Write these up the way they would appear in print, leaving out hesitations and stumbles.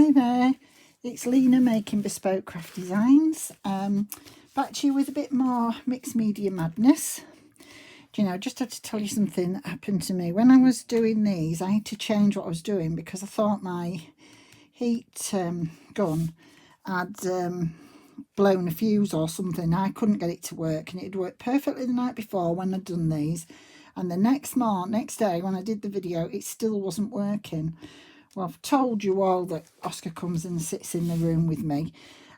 Hi there, it's Lena making Bespoke Craft Designs. Back to you with a bit more mixed media madness. Do you know, I just had to tell you something that happened to me. When I was doing these, I had to change what I was doing because I thought my heat gun had blown a fuse or something. I couldn't get it to work, and it had worked perfectly the night before when I'd done these. And the next day when I did the video, it still wasn't working. Well, I've told you all that Oscar comes and sits in the room with me,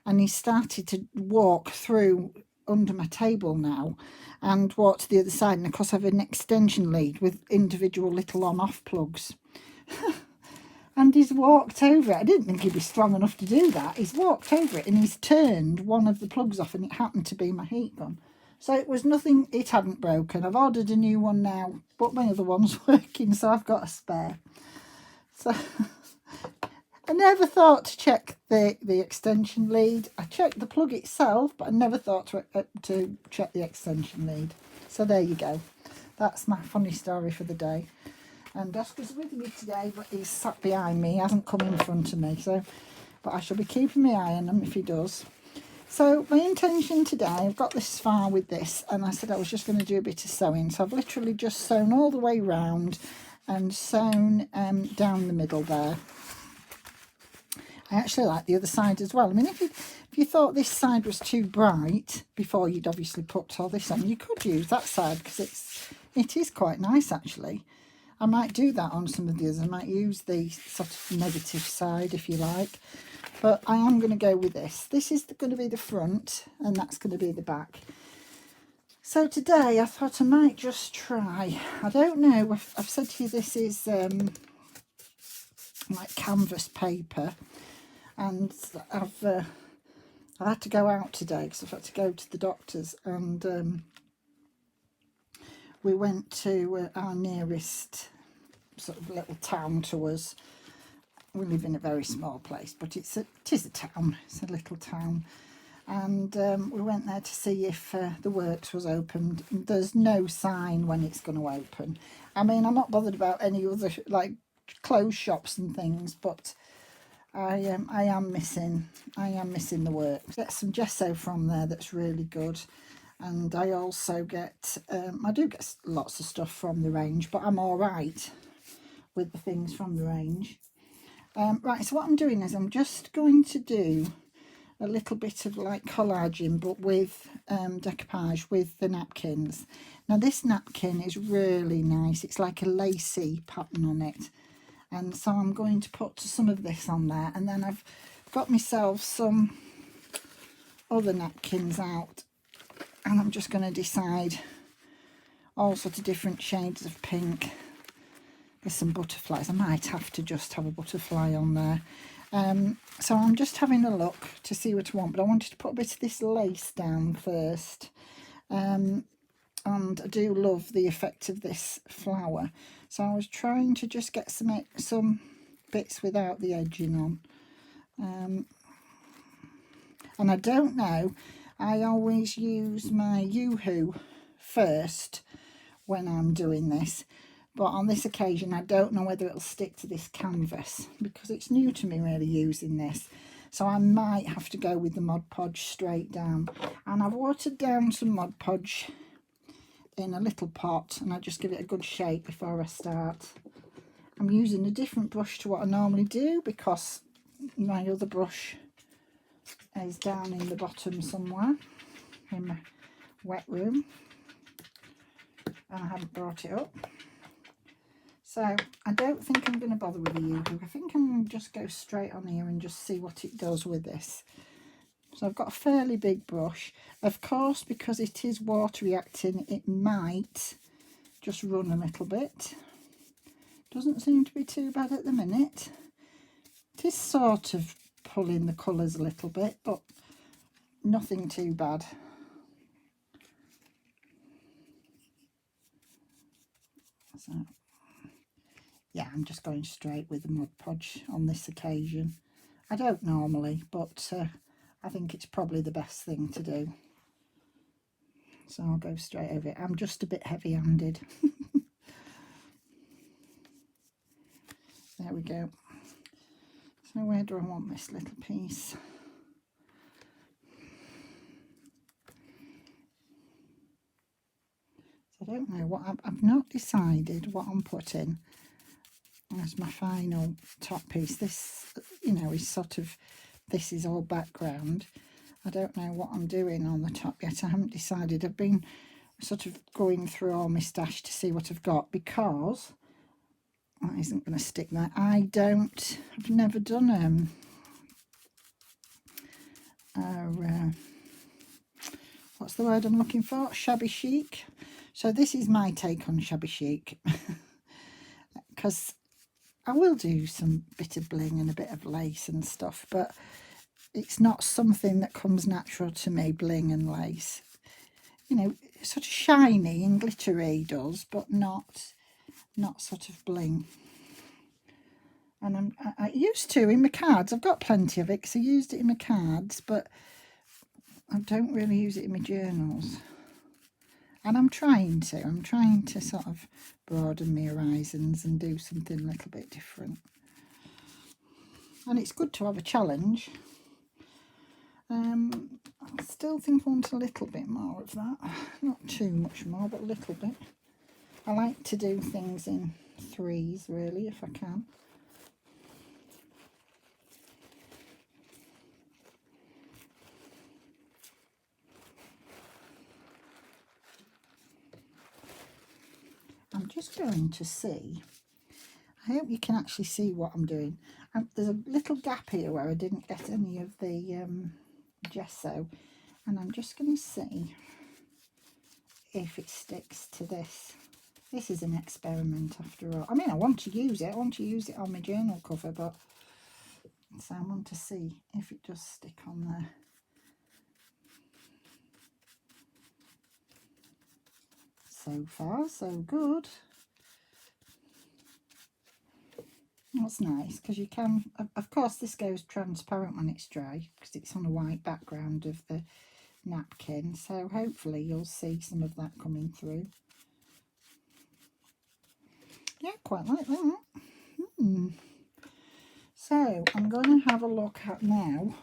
and he started to walk through under my table now and walk to the other side. And of course I have an extension lead with individual little on-off plugs. And he's walked over it. I didn't think he'd be strong enough to do that. He's walked over it and he's turned one of the plugs off, and it happened to be my heat gun. So it was nothing, it hadn't broken. I've ordered a new one now, but my other one's working, so I've got a spare. So I never thought to check the extension lead. I checked the plug itself, but I never thought to check the extension lead. So there you go. That's my funny story for the day. And Oscar's with me today, but he's sat behind me. He hasn't come in front of me. But I shall be keeping my eye on him if he does. So my intention today, I've got this far with this, and I said I was just going to do a bit of sewing. So I've literally just sewn all the way round and sewn down the middle there. I actually like the other side as well. I mean, if you thought this side was too bright before you'd obviously put all this on, you could use that side because it is quite nice actually. I might do that on some of the others. I might use the sort of negative side if you like. But I am going to go with this. This is going to be the front and that's going to be the back. So today I thought I might just try. I don't know. I've said to you this is like canvas paper. And I've had to go out today because I've had to go to the doctor's, and we went to our nearest sort of little town to us. We live in a very small place, but it is a town. It's a little town, and we went there to see if the works was opened. There's no sign when it's going to open. I mean, I'm not bothered about any other like clothes shops and things, but I am missing the work. Get some gesso from there that's really good, and I also get I do get lots of stuff from the range, but I'm all right with the things from the range. Right, so what I'm doing is I'm just going to do a little bit of like collaging, but with decoupage with the napkins. Now this napkin is really nice. It's like a lacy pattern on it. And so I'm going to put some of this on there, and then I've got myself some other napkins out, and I'm just going to decide all sorts of different shades of pink. There's some butterflies. I might have to just have a butterfly on there. So I'm just having a look to see what I want, but I wanted to put a bit of this lace down first. And I do love the effect of this flower, so I was trying to just get some bits without the edging on, and I don't know, I always use my Yoo-hoo first when I'm doing this, but on this occasion I don't know whether it'll stick to this canvas because it's new to me really using this. So I might have to go with the Mod Podge straight down, and I've watered down some Mod Podge in a little pot, and I just give it a good shake before I start. I'm using a different brush to what I normally do because my other brush is down in the bottom somewhere in my wet room, and I haven't brought it up. So I don't think I'm going to bother with the Yoo-hoo. I think I'm going to just go straight on here and just see what it does with this. So I've got a fairly big brush. Of course, because it is water reacting, it might just run a little bit. Doesn't seem to be too bad at the minute. It is sort of pulling the colours a little bit, but nothing too bad. So yeah, I'm just going straight with the Mod Podge on this occasion. I don't normally, but I think it's probably the best thing to do. So I'll go straight over it. I'm just a bit heavy-handed. There we go. So where do I want this little piece? So I don't know what I've not decided what I'm putting as my final top piece. This, you know, is sort of, this is all background. I don't know what I'm doing on the top yet. I haven't decided. I've been sort of going through all my stash to see what I've got, because that isn't going to stick there. I've never done what's the word I'm looking for? Shabby chic. So this is my take on shabby chic, because I will do some bit of bling and a bit of lace and stuff, but it's not something that comes natural to me, bling and lace. You know, sort of shiny and glittery does, but not sort of bling. And I used to in my cards. I've got plenty of it because I used it in my cards, but I don't really use it in my journals. And I'm trying to sort of broaden my horizons and do something a little bit different. And it's good to have a challenge. I still think I want a little bit more of that. Not too much more, but a little bit. I like to do things in threes, really, if I can. I'm just going to see. I hope you can actually see what I'm doing. There's a little gap here where I didn't get any of the gesso, and I'm just going to see if it sticks to this. This is an experiment after all. I mean, I want to use it. I want to use it on my journal cover, but so I want to see if it does stick on there. So far, so good. That's nice, because you can, of course this goes transparent when it's dry, because it's on a white background of the napkin, so hopefully you'll see some of that coming through. Yeah, quite like that. So I'm going to have a look at now.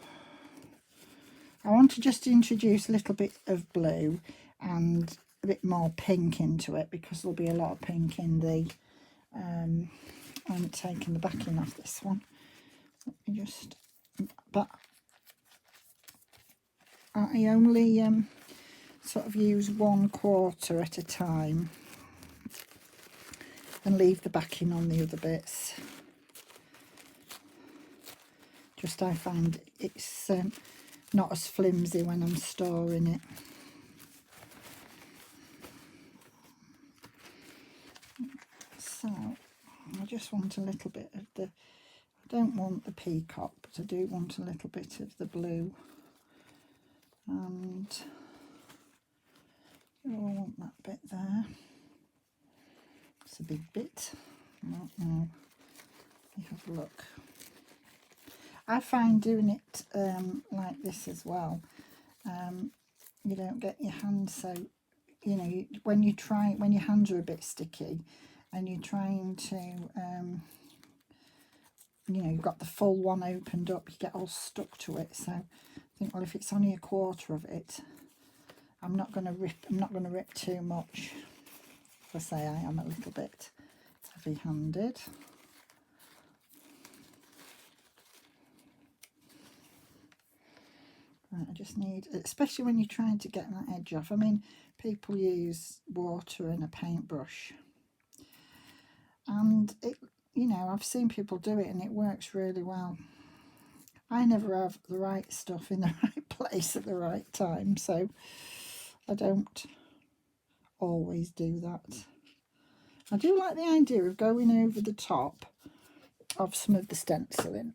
I want to just introduce a little bit of blue and a bit more pink into it, because there'll be a lot of pink in the I haven't taken the backing off this one. Let me just, but I only sort of use 1/4 at a time and leave the backing on the other bits. Just I find it's not as flimsy when I'm storing it. So I just want a little bit of the, I don't want the peacock, but I do want a little bit of the blue. And I want that bit there. It's a big bit. Right now, you have a look. I find doing it like this as well, you don't get your hands so, you know, when your hands are a bit sticky and you're trying to, you know, you've got the full one opened up, you get all stuck to it. So I think, well, if it's only 1/4 of it, I'm not going to rip too much. As I say, I am a little bit heavy-handed. Right, I just need, especially when you're trying to get that edge off. I mean, people use water and a paintbrush, and it, you know, I've seen people do it and it works really well. I never have the right stuff in the right place at the right time, so I don't always do that. I do like the idea of going over the top of some of the stenciling,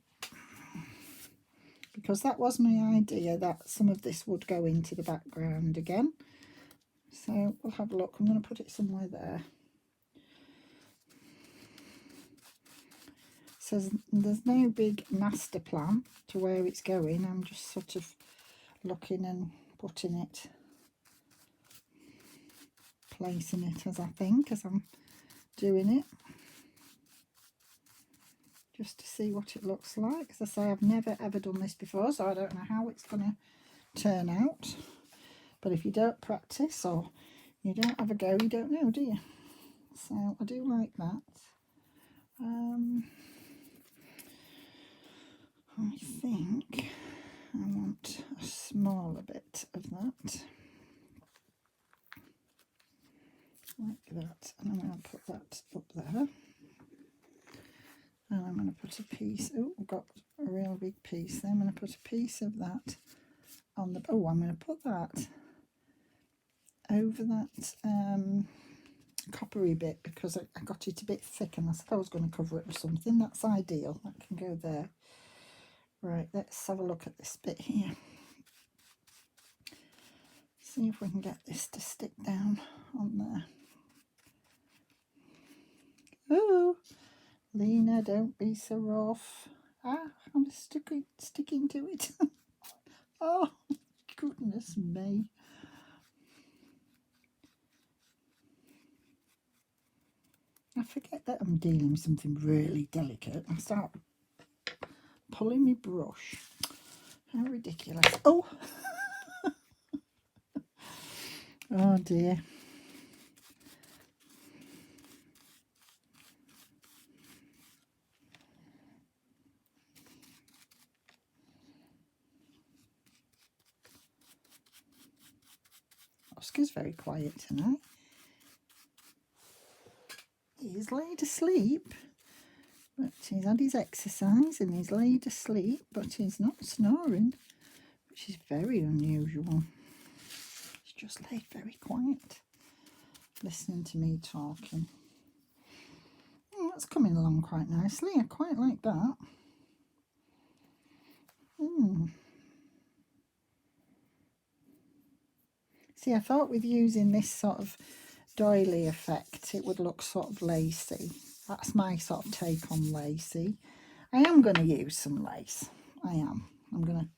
because that was my idea, that some of this would go into the background again. So we'll have a look. I'm going to put it somewhere there. So there's no big master plan to where it's going. I'm just sort of looking and putting it, placing it as I think, as I'm doing it. just to see what it looks like. As I say, I've never ever done this before, so I don't know how it's going to turn out. But if you don't practice or you don't have a go, you don't know, do you? So I do like that. I think I want a smaller bit of that, like that, and I'm going to put that up there. And I'm going to put a piece, oh, I've got a real big piece there. I'm going to put a piece of that on the, oh, I'm going to put that over that coppery bit because I got it a bit thick and I said I was going to cover it with something. That's ideal, that can go there. Right, let's have a look at this bit here. See if we can get this to stick down on there. Oh, Lena, don't be so rough. Ah, I'm sticking to it. Oh, goodness me. I forget that I'm dealing with something really delicate. I start pulling my brush. How ridiculous. Oh! Oh dear. Oscar's very quiet tonight. He's laid asleep, but he's had his exercise and he's laid asleep, but he's not snoring, which is very unusual. He's just laid very quiet, listening to me talking. Oh, that's coming along quite nicely. I quite like that. See, I thought with using this sort of doily effect, it would look sort of lacy. That's my sort of take on lacy. I am going to use some lace. I am. I'm gonna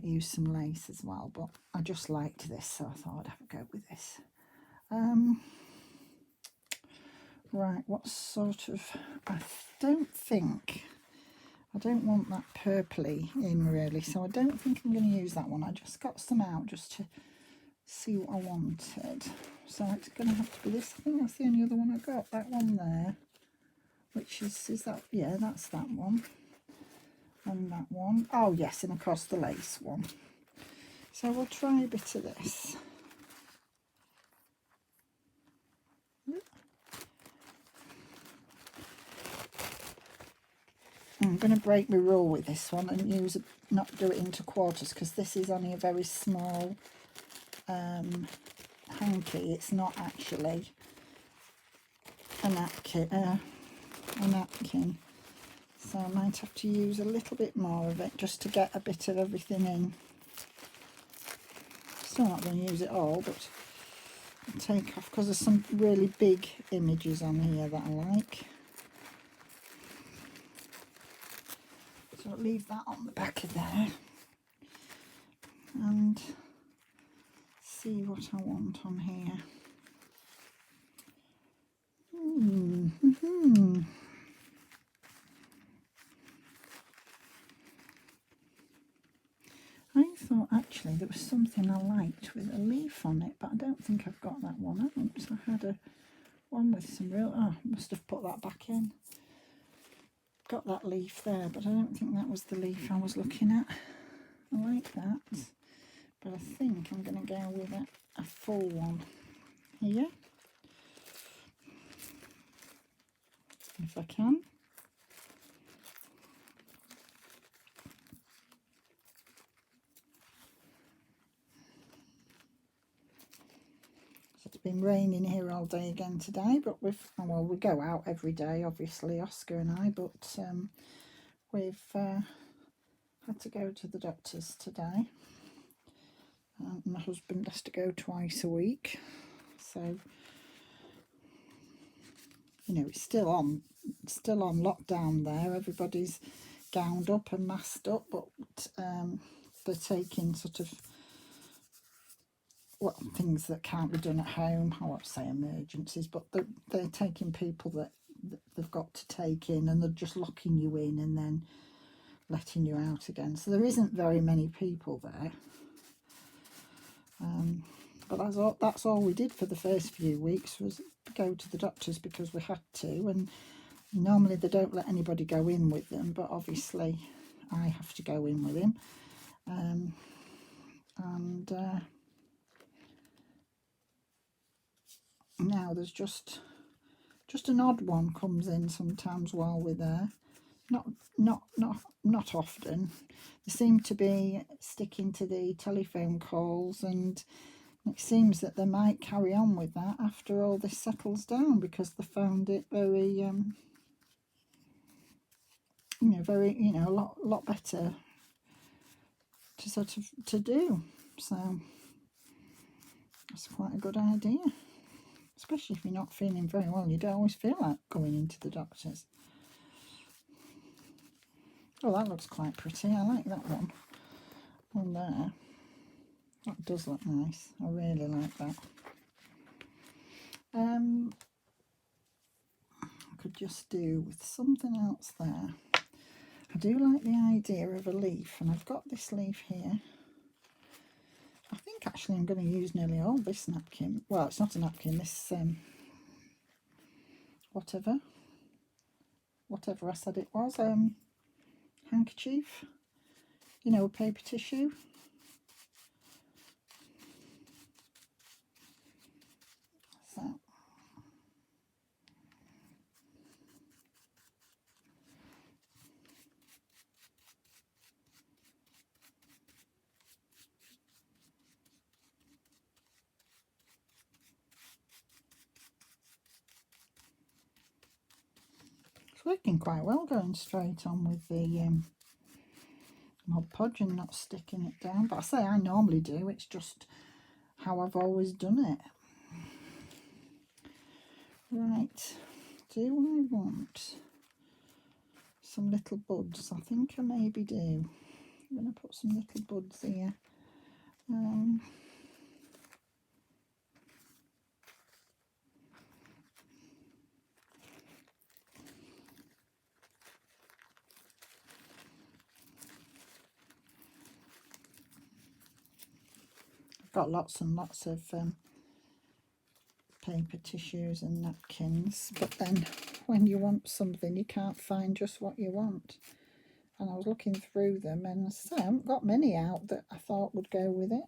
use some lace as well, but I just liked this, so I thought I'd have a go with this. Right, what sort of? I don't want that purpley in really, so I don't think I'm going to use that one. I just got some out just to see what I wanted. So it's going to have to be this. I think that's the only other one I got. That one there, which is that? Yeah, that's that one. And that one. Oh yes, and of course the lace one. So we'll try a bit of this. I'm going to break my rule with this one and not do it into quarters, because this is only a very small hanky. It's not actually a napkin, so I might have to use a little bit more of it just to get a bit of everything in. Still not going to use it all, but I'll take off, because there's some really big images on here that I like. So I'll leave that on the back of there and see what I want on here. I thought actually there was something I liked with a leaf on it, but I don't think I've got that one out. I had one with some real, oh, must have put that back in. Got that leaf there, but I don't think that was the leaf I was looking at. I like that, but I think I'm going to go with a full one here, if I can. It's been raining here all day again today, but we go out every day, obviously, Oscar and I, but we've had to go to the doctor's today. My husband has to go twice a week, so you know it's still on lockdown there. Everybody's gowned up and masked up, but they're taking sort of things that can't be done at home. I won't say emergencies, but they're taking people that they've got to take in, and they're just locking you in and then letting you out again. So there isn't very many people there. But that's all we did for the first few weeks, was go to the doctors because we had to, and normally they don't let anybody go in with them, but obviously I have to go in with him. Now there's just an odd one comes in sometimes while we're there. Not often. They seem to be sticking to the telephone calls, and it seems that they might carry on with that after all this settles down, because they found it very a lot better to sort of to do. So that's quite a good idea, especially if you're not feeling very well. You don't always feel like going into the doctors. Oh, that looks quite pretty. I like that one on there. That does look nice. I really like that. I could just do with something else there. I do like the idea of a leaf, and I've got this leaf here. I think actually I'm going to use nearly all this napkin. Well, it's not a napkin, this whatever I said it was, handkerchief, you know, paper tissue. So it's working quite well, going straight on with the Mod Podge and not sticking it down. But I say I normally do, it's just how I've always done it. Right, do I want some little buds? I think I maybe do. I'm going to put some little buds here. I've got lots and lots of paper tissues and napkins, but then when you want something you can't find just what you want. And I was looking through them, and I haven't got many out that I thought would go with it.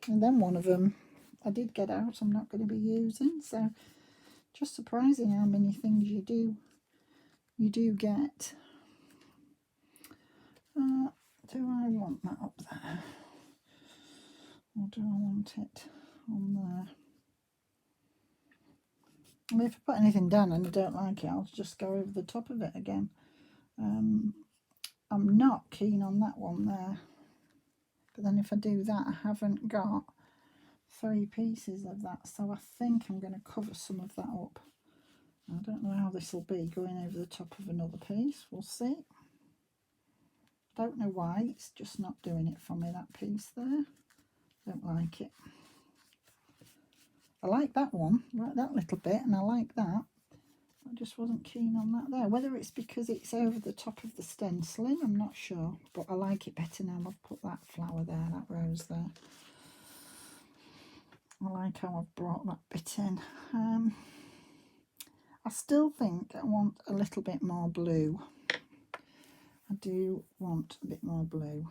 And then one of them I did get out, I'm not going to be using. So just surprising how many things you do get. Do I want that up there, or do I want it on there? I mean, if I put anything down and I don't like it, I'll just go over the top of it again. I'm not keen on that one there, but then if I do that, I haven't got 3 pieces of that, so I think I'm going to cover some of that up. I don't know how this will be going over the top of another piece. We'll see. Don't know why, it's just not doing it for me, that piece there. Don't like it. I like that one, like that little bit, and I like that. I just wasn't keen on that there. Whether it's because it's over the top of the stenciling, I'm not sure, but I like it better now I've put that flower there, that rose there. I like how I've brought that bit in. I still think I want a little bit more blue. I do want a bit more blue.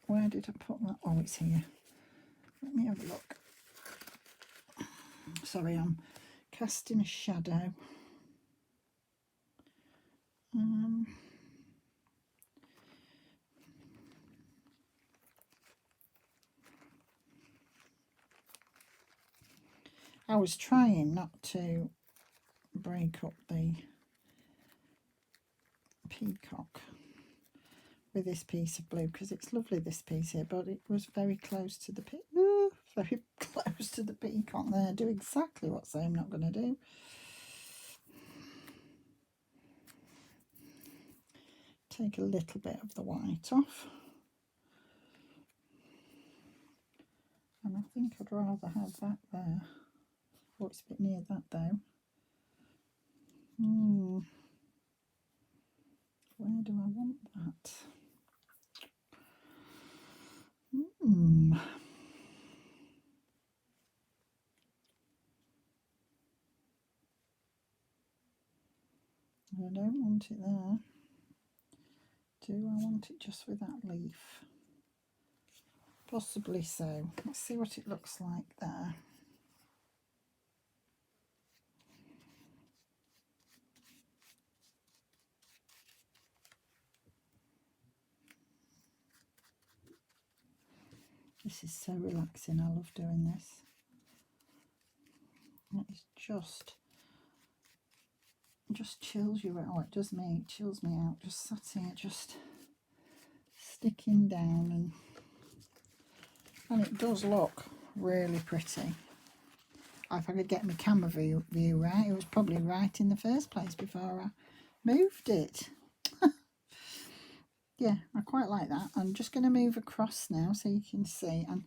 Where did I put that? Oh, it's here. Let me have a look. Sorry, I'm casting a shadow. I was trying not to break up the peacock with this piece of blue, because it's lovely, this piece here, but it was very close to the very close to the peacock there. Do exactly what I'm not going to do. Take a little bit of the white off. And I think I'd rather have that there. Oh, it's a bit near that though. Where do I want that? I don't want it there. Do I want it just with that leaf? Possibly so. Let's see what it looks like there. This is so relaxing. I love doing this. It's just chills you out. Oh, it does me. It chills me out. Just sat here, just sticking down, and it does look really pretty. If I could get my camera view right, it was probably right in the first place before I moved it. Yeah, I quite like that. I'm just going to move across now so you can see and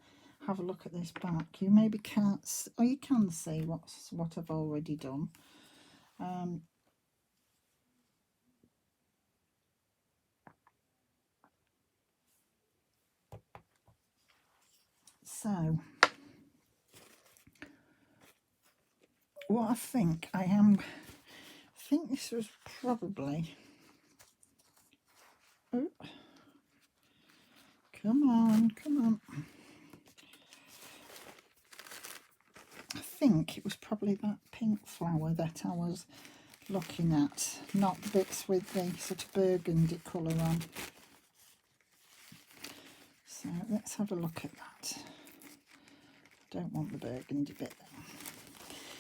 have a look at this back. You maybe can't, or you can see what I've already done. So, what I think this was probably, oh, come on. I think it was probably that pink flower that I was looking at, not the bits with the sort of burgundy colour on. So let's have a look at that. Don't want the burgundy bit there.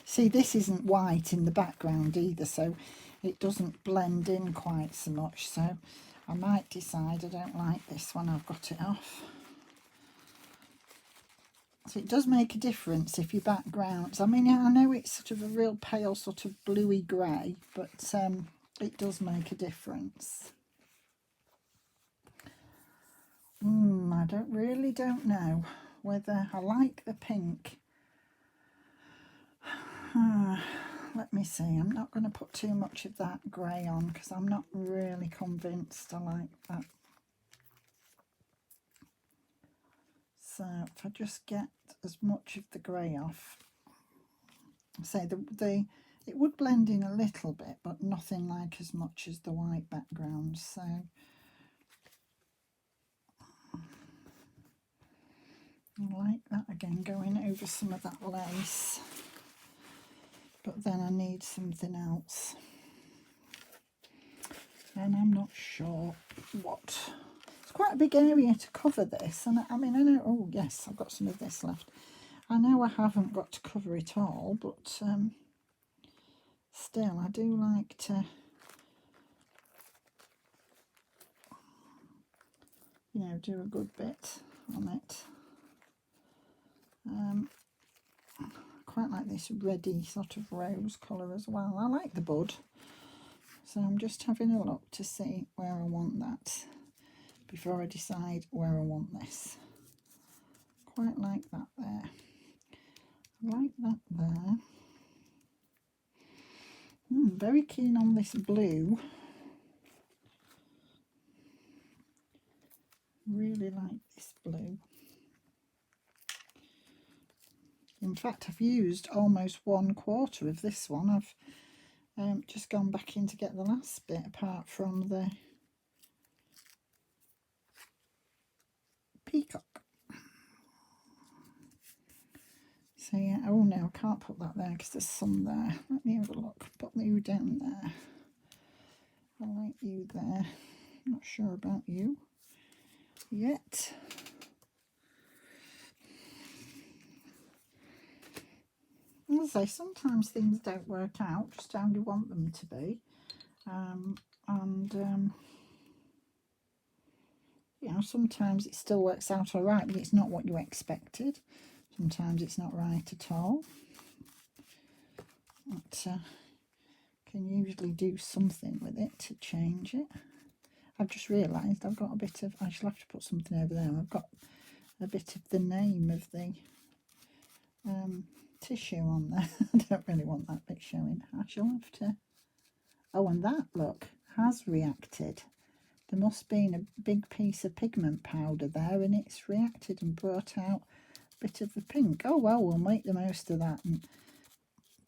See, this isn't white in the background either, so it doesn't blend in quite so much. So I might decide I don't like this when I've got it off. So it does make a difference if your backgrounds, I mean, I know it's sort of a real pale sort of bluey grey, but it does make a difference. I don't know whether I like the pink. Let me see. I'm not going to put too much of that grey on because I'm not really convinced I like that. So if I just get as much of the grey off, say it would blend in a little bit, but nothing like as much as the white background. So I like that again, going over some of that lace. But then I need something else. And I'm not sure what. It's quite a big area to cover this. And I mean, I know, oh yes, I've got some of this left. I know I haven't got to cover it all, but still, I do like to, you know, do a good bit on it. Quite like this reddy sort of rose colour as well. I like the bud. So I'm just having a look to see where I want that before I decide where I want this. Quite like that there. I like that there. Very keen on this blue. Really like this blue. In fact, I've used almost 1/4 of this one. I've just gone back in to get the last bit apart from the peacock. So yeah, oh no, I can't put that there because there's some there. Let me have a look. Put you down there. I like you there. Not sure about you yet. As I say, sometimes things don't work out just how you want them to be. You know, sometimes it still works out all right, but it's not what you expected. Sometimes it's not right at all. But can usually do something with it to change it. I've just realised I've got a bit of, I shall have to put something over there. I've got a bit of the name of the tissue on there. I don't really want that bit showing. I shall have to... Oh, and that, look, has reacted. There must have been a big piece of pigment powder there, and it's reacted and brought out a bit of the pink. Oh, well, we'll make the most of that and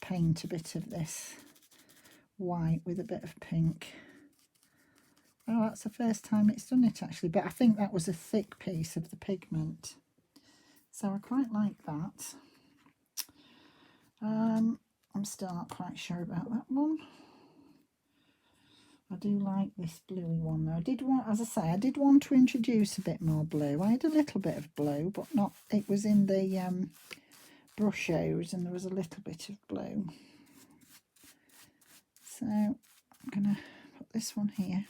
paint a bit of this white with a bit of pink. Oh, that's the first time it's done it, actually, but I think that was a thick piece of the pigment. So I quite like that. I'm still not quite sure about that one. I do like this bluey one though. I did want, as I say, I did want to introduce a bit more blue. I had a little bit of blue, but not, it was in the brushes and there was a little bit of blue. So I'm going to put this one here.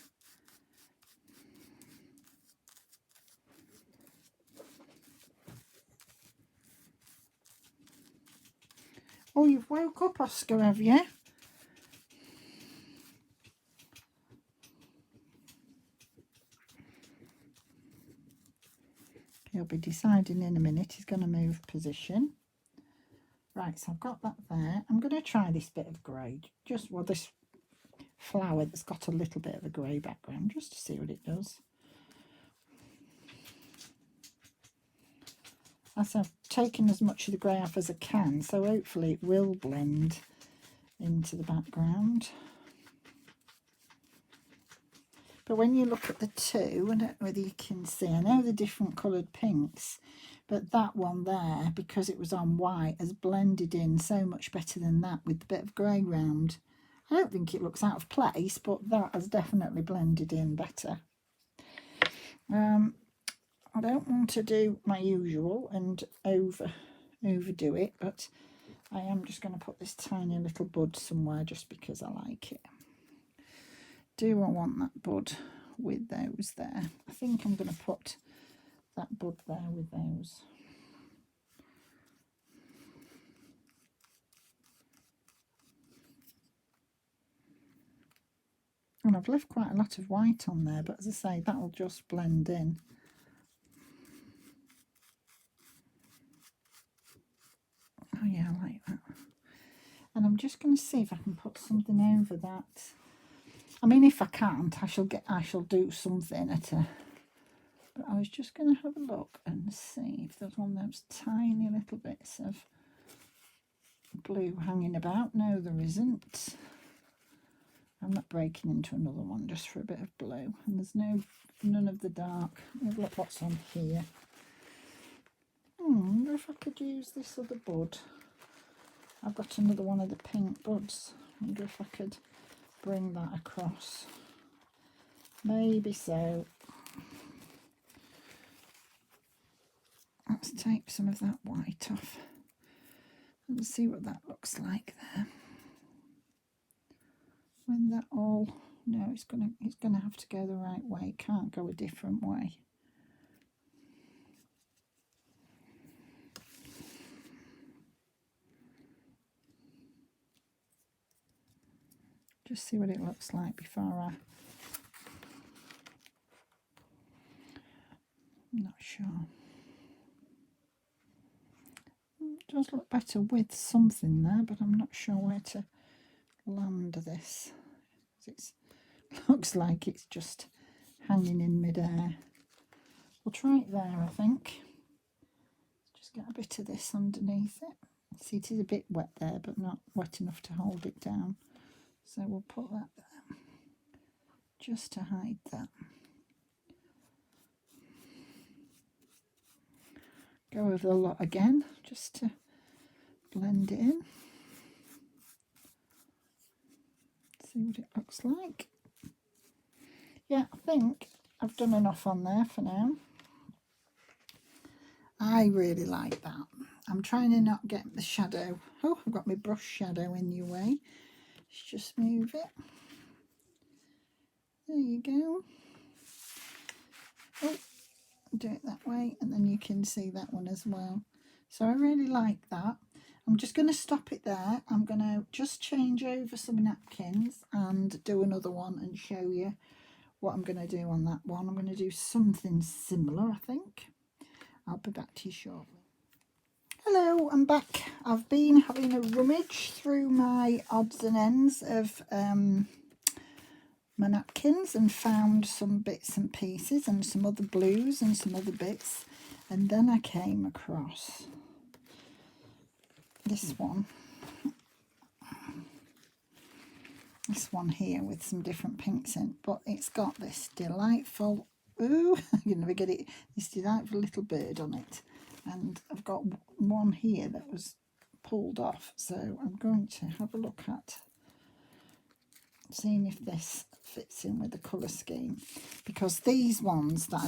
Oh, you've woke up, Oscar, have you? He'll be deciding in a minute. He's going to move position. Right, so I've got that there. I'm going to try this bit of grey. Just, well, this flower that's got a little bit of a grey background, just to see what it does. As I've taken as much of the grey off as I can, so hopefully it will blend into the background. But when you look at the two, I don't know whether you can see, I know the different coloured pinks, but that one there, because it was on white, has blended in so much better than that with the bit of grey round. I don't think it looks out of place, but that has definitely blended in better. I don't want to do my usual and overdo it, but I am just going to put this tiny little bud somewhere just because I like it. Do I want that bud with those there? I think I'm going to put that bud there with those. And I've left quite a lot of white on there, but as I say, that'll just blend in. Oh yeah, I like that. And I'm just going to see if I can put something over that. I mean, if I can't, I shall do something at a... But I was just going to have a look and see if there's one of those tiny little bits of blue hanging about. No, there isn't. I'm not breaking into another one just for a bit of blue. And there's none of the dark. Look what's on here. I wonder if I could use this other bud. I've got another one of the pink buds. I wonder if I could bring that across. Maybe so. Let's take some of that white off and see what that looks like there. When that all... No, it's gonna have to go the right way. It can't go a different way. Just see what it looks like before I'm not sure. It does look better with something there, but I'm not sure where to land this. It looks like it's just hanging in midair. We'll try it there, I think. Just get a bit of this underneath it. See, it is a bit wet there, but not wet enough to hold it down. So we'll put that there, just to hide that. Go over the lot again, just to blend it in. See what it looks like. Yeah, I think I've done enough on there for now. I really like that. I'm trying to not get the shadow. Oh, I've got my brush shadow in your way. Let's just move it. There you go. Oh, do it that way, and then you can see that one as well. So I really like that. I'm just going to stop it there. I'm going to just change over some napkins and do another one and show you what I'm going to do on that one. I'm going to do something similar, I think. I'll be back to you shortly. Hello, I'm back. I've been having a rummage through my odds and ends of my napkins and found some bits and pieces and some other blues and some other bits, and then I came across this one here with some different pinks in, but it's got this delightful, ooh, you never get it, this delightful little bird on it. And I've got one here that was pulled off, so I'm going to have a look at seeing if this fits in with the colour scheme, because these ones that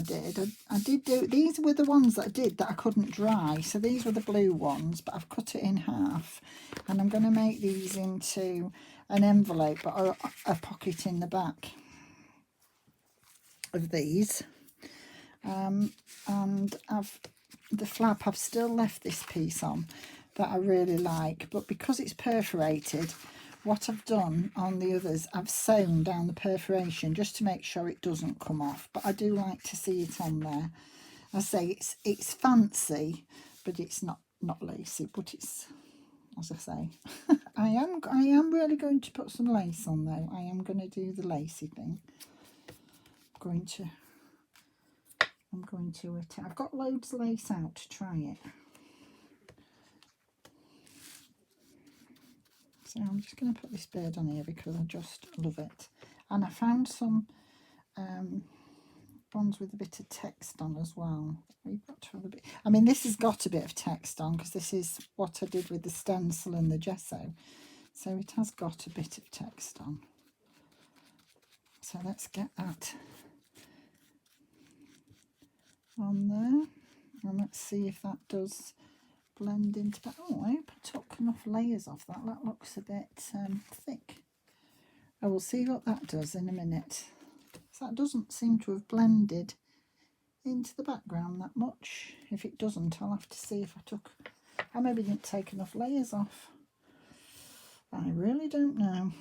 I did do, these were the ones that I did that I couldn't dry, so these were the blue ones, but I've cut it in half and I'm going to make these into an envelope or a pocket in the back of these. And the flap, I've still left this piece on that I really like, but because it's perforated, what I've done on the others, I've sewn down the perforation just to make sure it doesn't come off, but I do like to see it on there. I say it's fancy, but it's not lacy, but it's, as I say, I am really going to put some lace on though. I am going to do the lacy thing. I'm going to it. I've got loads of lace out to try it. So I'm just going to put this bird on here because I just love it. And I found some ones with a bit of text on as well. You've got to have a bit. I mean, this has got a bit of text on because this is what I did with the stencil and the gesso. So it has got a bit of text on. So let's get that on there. And let's see if that does blend into that. Oh, I hope I took enough layers off that. That looks a bit thick. I will see what that does in a minute. So that doesn't seem to have blended into the background that much. If it doesn't, I'll have to see if I maybe didn't take enough layers off. I really don't know.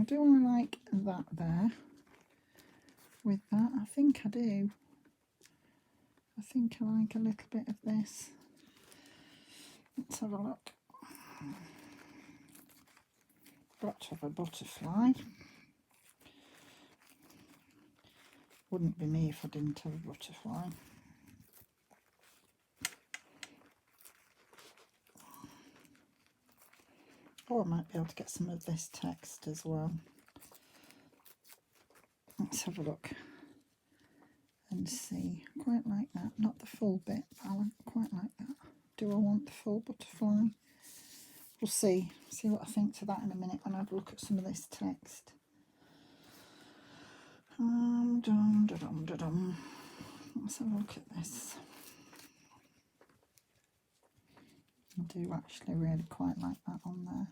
Do I like that there with that? I think I do. I think I like a little bit of this. Let's have a look. Got to have a butterfly. Wouldn't be me if I didn't have a butterfly. Or I might be able to get some of this text as well. Let's have a look and see. Quite like that. Not the full bit, but I quite like that. Do I want the full butterfly? We'll see. See what I think to that in a minute when I have a look at some of this text. Let's have a look at this. I do actually really quite like that on there.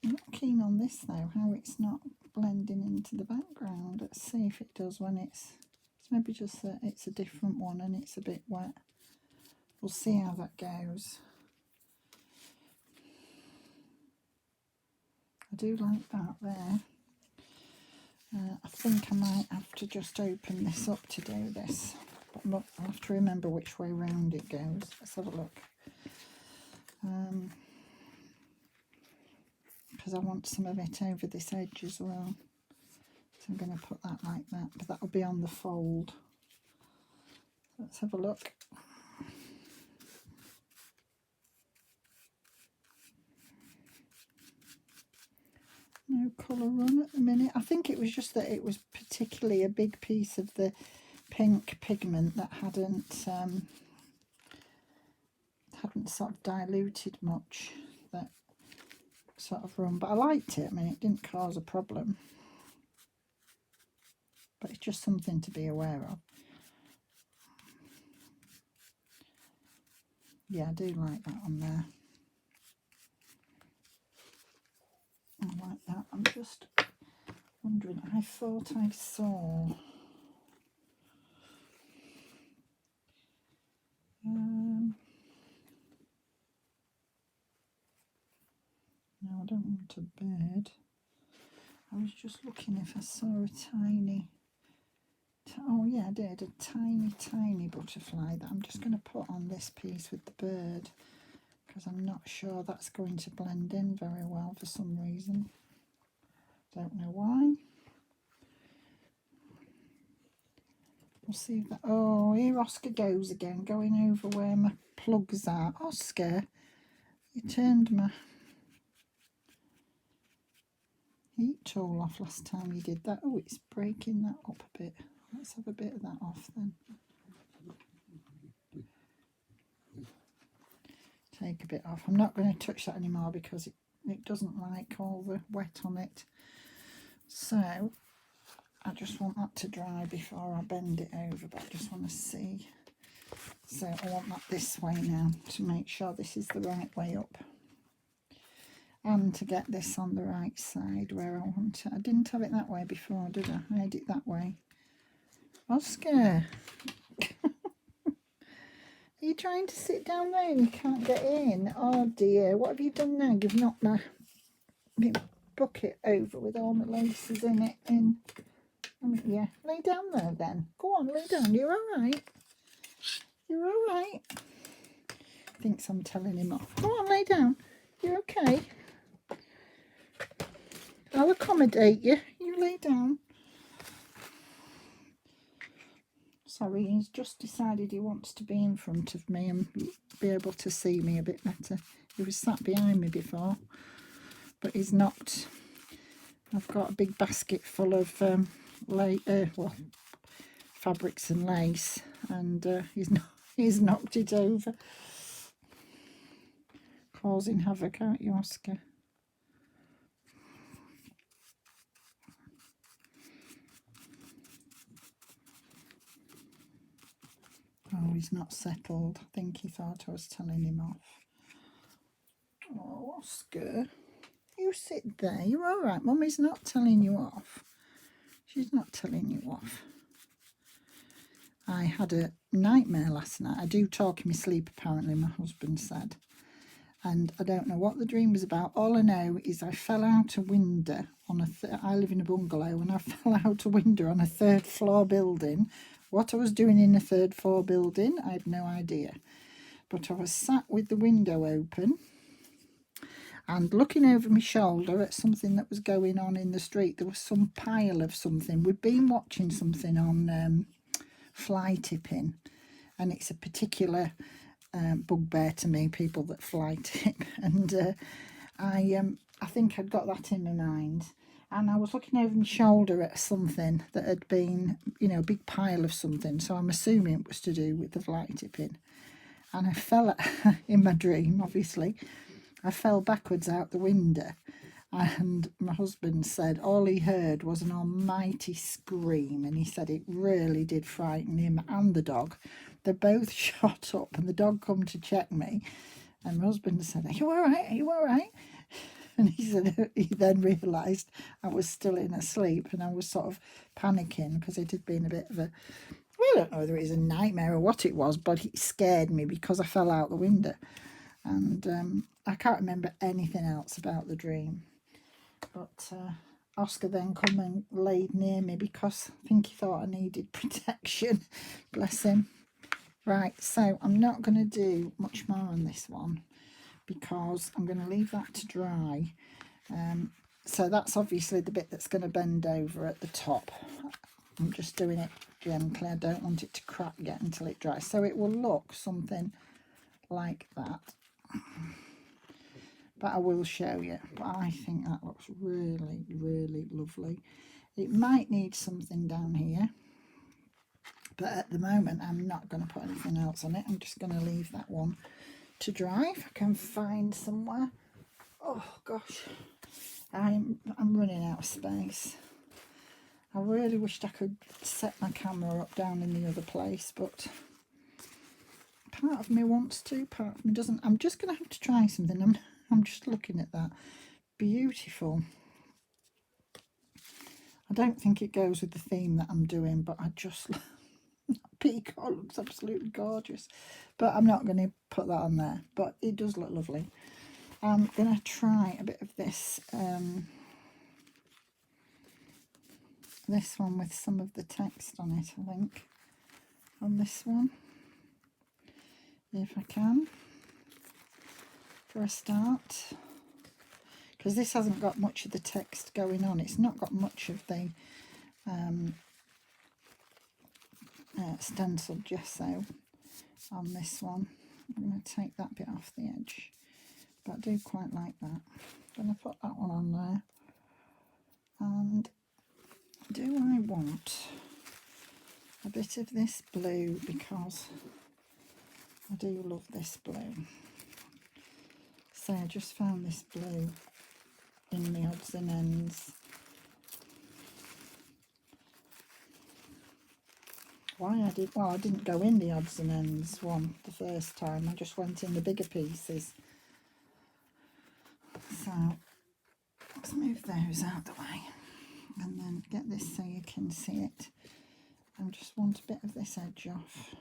I'm not keen on this though, how it's not blending into the background. Let's see if it does when it's maybe just that it's a different one and it's a bit wet. We'll see how that goes. I do like that there. I think I might have to just open this up to do this, but look, I'll have to remember which way round it goes. Let's have a look. Because I want some of it over this edge as well. So I'm going to put that like that, but that'll be on the fold. Let's have a look. No colour run at the minute. I think it was just that it was particularly a big piece of the pink pigment that hadn't sort of diluted much, that sort of run. But I liked it. I mean, it didn't cause a problem. But it's just something to be aware of. Yeah, I do like that on there. I like that. I'm just wondering, I thought I saw no, I don't want a bird. I was just looking if I saw a tiny, oh yeah, I did, a tiny butterfly that I'm just going to put on this piece with the bird. because I'm not sure that's going to blend in very well for some reason. Don't know why. We'll see if that... Oh, here Oscar goes again, going over where my plugs are. Oscar, you turned my heat tool off last time you did that. Oh, it's breaking that up a bit. Let's have a bit of that off then. Take a bit off. I'm not going to touch that anymore because it doesn't like all the wet on it. So I just want that to dry before I bend it over, but I just want to see. So I want that this way now to make sure this is the right way up. And to get this on the right side where I want it. I didn't have it that way before, did I? I had it that way. Oscar! Are you trying to sit down there and you can't get in? Oh dear, what have you done now? You've knocked my bucket over with all my laces in it. Yeah, lay down there then. Go on, lay down. You're all right. You're all right. Thinks I'm telling him off. Go on, lay down. You're okay. I'll accommodate you. You lay down. Sorry, he's just decided he wants to be in front of me and be able to see me a bit better. He was sat behind me before, but he's not. I've got a big basket full of fabrics and lace, and he's knocked it over, causing havoc, aren't you, Oscar? Oh, he's not settled. I think he thought I was telling him off. Oh, Oscar, you sit there. You're all right. Mummy's not telling you off. She's not telling you off. I had a nightmare last night. I do talk in my sleep, apparently, my husband said. And I don't know what the dream was about. All I know is I fell out a window on I live in a bungalow, and I fell out a window on a 3rd floor building. What I was doing in a 3rd floor building, I have no idea. But I was sat with the window open and looking over my shoulder at something that was going on in the street. There was some pile of something. We'd been watching something on fly tipping, and it's a particular bugbear to me, people that fly tip, and I think I'd got that in my mind, and I was looking over my shoulder at something that had been, a big pile of something, so I'm assuming it was to do with the fly tipping, and I fell in my dream, obviously. I fell backwards out the window, and my husband said all he heard was an almighty scream, and he said it really did frighten him and the dog. They both shot up, and the dog come to check me, and my husband said, "Are you all right? Are you all right?" And he said he then realised I was still in a sleep, and I was sort of panicking because it had been a bit of a, well, I don't know whether it was a nightmare or what it was, but it scared me because I fell out the window, and I can't remember anything else about the dream. But Oscar then come and laid near me because I think he thought I needed protection. Bless him. Right, so I'm not going to do much more on this one because I'm going to leave that to dry. So that's obviously the bit that's going to bend over at the top. I'm just doing it gently. I don't want it to crack yet until it dries. So it will look something like that. But I will show you. But I think that looks really, really lovely. It might need something down here, but at the moment I'm not going to put anything else on it. I'm just going to leave that one to dry if I can find somewhere. Oh gosh, I'm running out of space. I really wished I could set my camera up down in the other place, but part of me wants to, part of me doesn't. I'm just going to have to try something. I'm just looking at that. Beautiful. I don't think it goes with the theme that I'm doing, but I just peacock looks absolutely gorgeous. But I'm not going to put that on there, but it does look lovely. I'm going to try a bit of this this one with some of the text on it, I think, on this one, if I can. for a start, because this hasn't got much of the text going on. It's not got much of the stenciled gesso on this one. I'm going to take that bit off the edge, but I do quite like that. I'm going to put that one on there. And do I want a bit of this blue, because I do love this blue. So I just found this blue in the odds and ends. Why I didn't go in the odds and ends one the first time. I just went in the bigger pieces. So let's move those out the way and then get this so you can see it. I just want a bit of this edge off.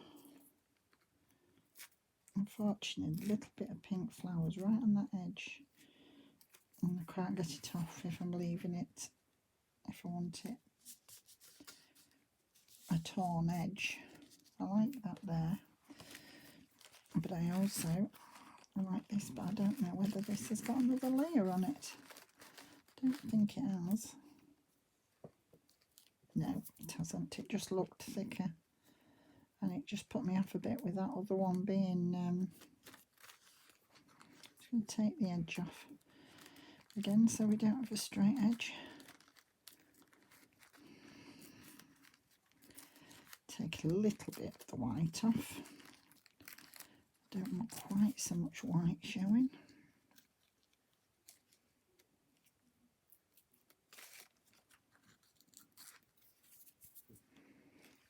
Unfortunately, a little bit of pink flowers right on that edge, and I can't get it off if I'm leaving it, if I want it a torn edge. I like that there, but I like this, but I don't know whether this has got another layer on it. I don't think it has. No, it hasn't. It just looked thicker, and it just put me off a bit with that other one being just going to take the edge off again so we don't have a straight edge. Take a little bit of the white off. Don't want quite so much white showing.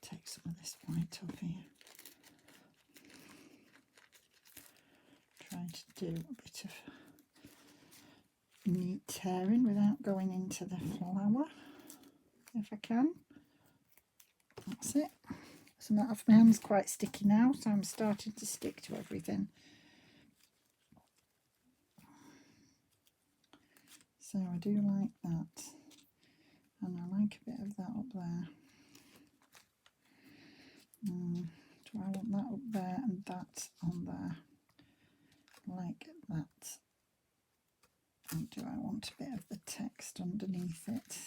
Take some of this white off here. Try to do a bit of neat tearing without going into the flower, if I can. That's it. So my hand's quite sticky now, so I'm starting to stick to everything. So I do like that, and I like a bit of that up there. Do I want that up there and that on there, like that? And do I want a bit of the text underneath it?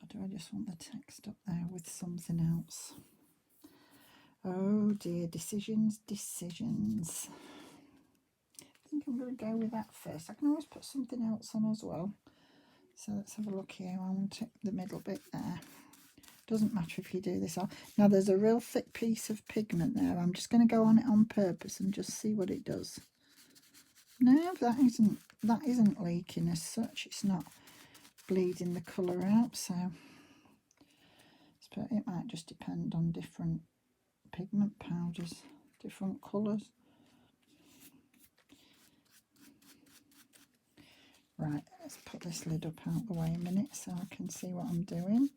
Or do I just want the text up there with something else? Oh dear, decisions. I think I'm going to go with that first. I can always put something else on as well. So let's have a look here. I want the middle bit there. Doesn't matter if you do this. Now there's a real thick piece of pigment there. I'm just going to go on it on purpose and just see what it does. No, that isn't leaking as such. It's not bleeding the colour out. So it might just depend on different pigment powders, different colours. Right, let's put this lid up out the way a minute so I can see what I'm doing.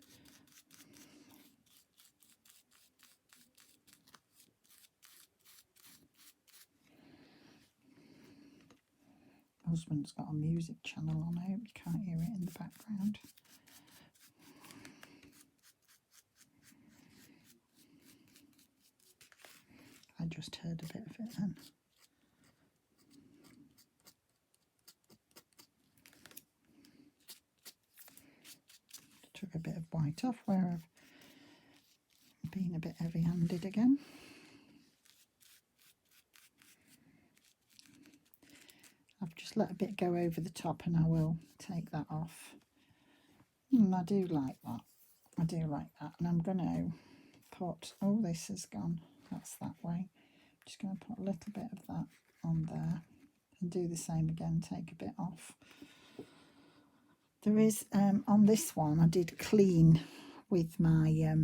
Husband's got a music channel on. I hope you can't hear it in the background. I just heard a bit of it then. Took a bit of white off where I've been a bit heavy-handed again. I've just let a bit go over the top and I will take that off. I do like that. I do like that. And I'm going to put, oh, this has gone. That's that way. I'm just going to put a little bit of that on there and do the same again, take a bit off. There is, on this one, I did clean with my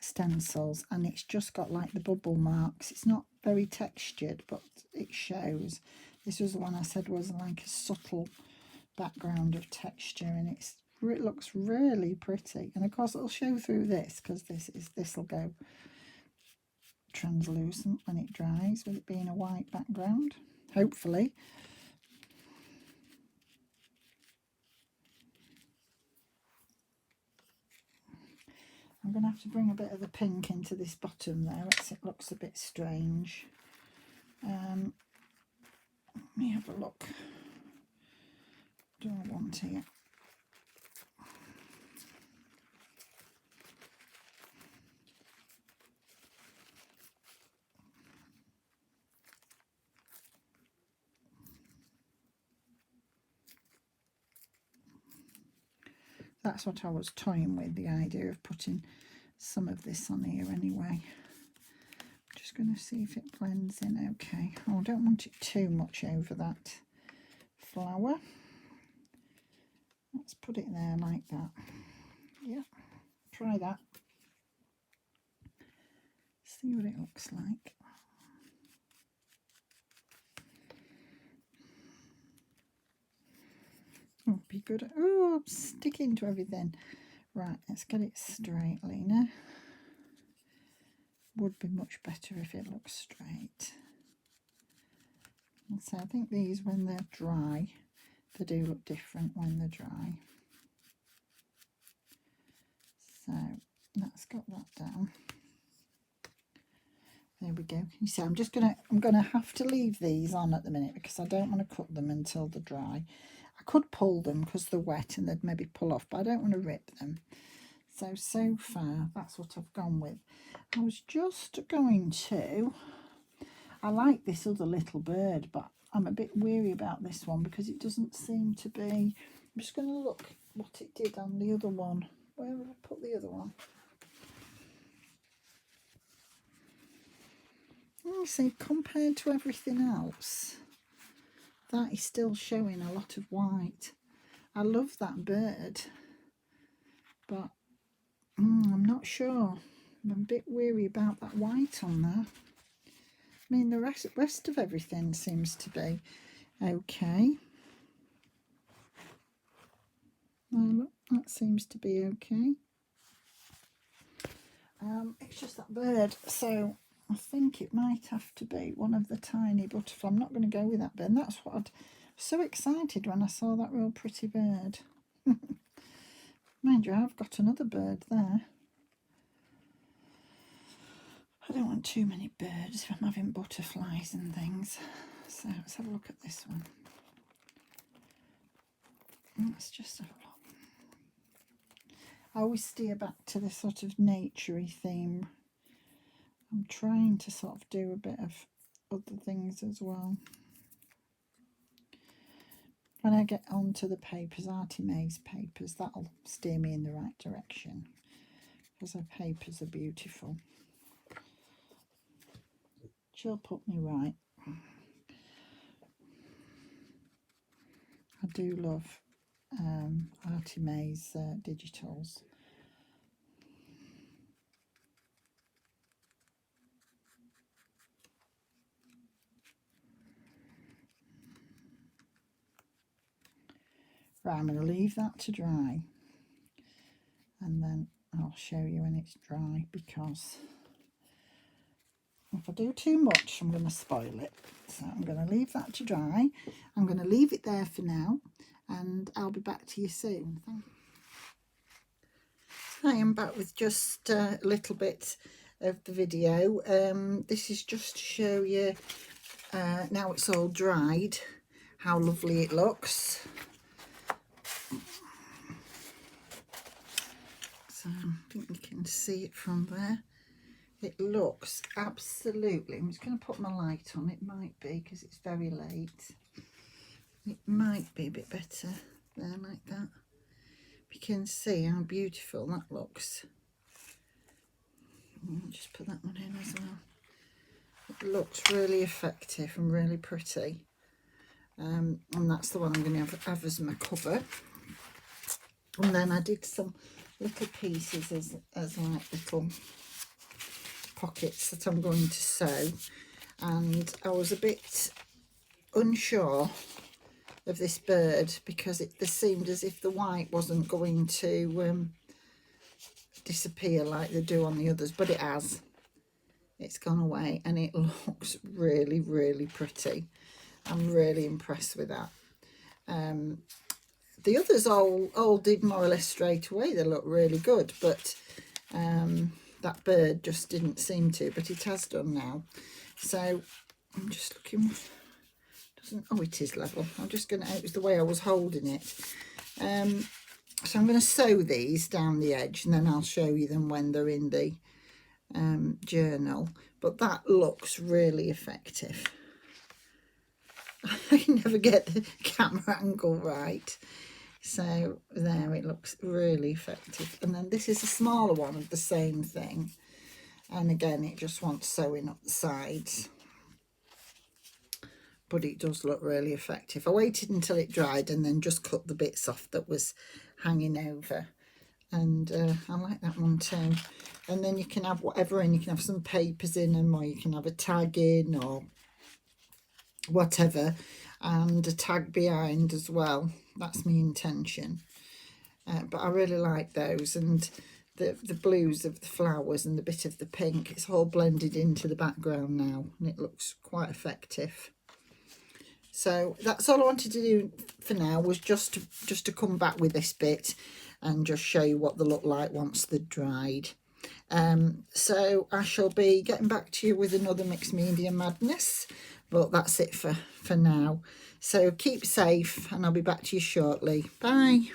stencils, and it's just got like the bubble marks. It's not very textured, but it shows. This was the one I said was like a subtle background of texture, and it looks really pretty. And of course it'll show through this, because this will go translucent when it dries, with it being a white background, hopefully. I'm going to have to bring a bit of the pink into this bottom there. It looks a bit strange. Let me have a look. Do I want here? That's what I was toying with, the idea of putting some of this on here anyway. I'm just going to see if it blends in okay. Oh, I don't want it too much over that flower. Let's put it there like that. Yeah, try that. See what it looks like. Oh, be good. Oh, I'm sticking to everything. Right, let's get it straight, Lena. Would be much better if it looks straight. And so I think these, when they're dry, they do look different when they're dry. So that's got that down. There we go. You see, I'm gonna have to leave these on at the minute because I don't want to cut them until they're dry. I could pull them because they're wet and they'd maybe pull off, but I don't want to rip them. So far, that's what I've gone with. I was just going to, I like this other little bird, but I'm a bit weary about this one because it doesn't seem to be. I'm just going to look what it did on the other one. Where have I put the other one? You see, compared to everything else, that is still showing a lot of white. I love that bird, but I'm not sure. I'm a bit weary about that white on there. I mean, the rest of everything seems to be okay. Look, that seems to be okay. It's just that bird, so I think it might have to be one of the tiny butterflies. I'm not going to go with that bird. And that's what I was so excited when I saw that real pretty bird. Mind you, I've got another bird there. I don't want too many birds if I'm having butterflies and things. So let's have a look at this one. Let's just have a look. I always steer back to the sort of naturey theme. I'm trying to sort of do a bit of other things as well. When I get onto the papers, Artie papers, that'll steer me in the right direction because her papers are beautiful. She'll put me right. I do love Artie digitals. Right, I'm going to leave that to dry and then I'll show you when it's dry, because if I do too much I'm going to spoil it. So I'm going to leave that to dry. I'm going to leave it there for now and I'll be back to you soon. Thank you. I am back with just a little bit of the video. This is just to show you now it's all dried how lovely it looks. So I think you can see it from there. It looks absolutely, I'm just going to put my light on. It might be because it's very late. It might be a bit better there like that. You can see how beautiful that looks. I'll just put that one in as well. It looks really effective and really pretty. And that's the one I'm going to have as my cover. And then I did some little pieces as like little pockets that I'm going to sew. And I was a bit unsure of this bird because it seemed as if the white wasn't going to disappear like they do on the others, but it has. It's gone away and it looks really, really pretty. I'm really impressed with that. The others all did more or less straight away. They look really good, but that bird just didn't seem to, but it has done now. So I'm just looking. Oh, it is level. I'm just going to, it was the way I was holding it. So I'm going to sew these down the edge, and then I'll show you them when they're in the journal. But that looks really effective. I can never get the camera angle right. So there, it looks really effective. And then this is a smaller one of the same thing. And again, it just wants sewing up the sides. But it does look really effective. I waited until it dried and then just cut the bits off that was hanging over. And I like that one too. And then you can have whatever in. You can have some papers in them, or you can have a tag in, or whatever, and a tag behind as well. That's my intention. But I really like those, and the blues of the flowers and the bit of the pink, it's all blended into the background now, and it looks quite effective. So that's all I wanted to do for now, was just to come back with this bit and just show you what they look like once they're dried. So I shall be getting back to you with another mixed media madness, but that's it for now. So keep safe, and I'll be back to you shortly. Bye.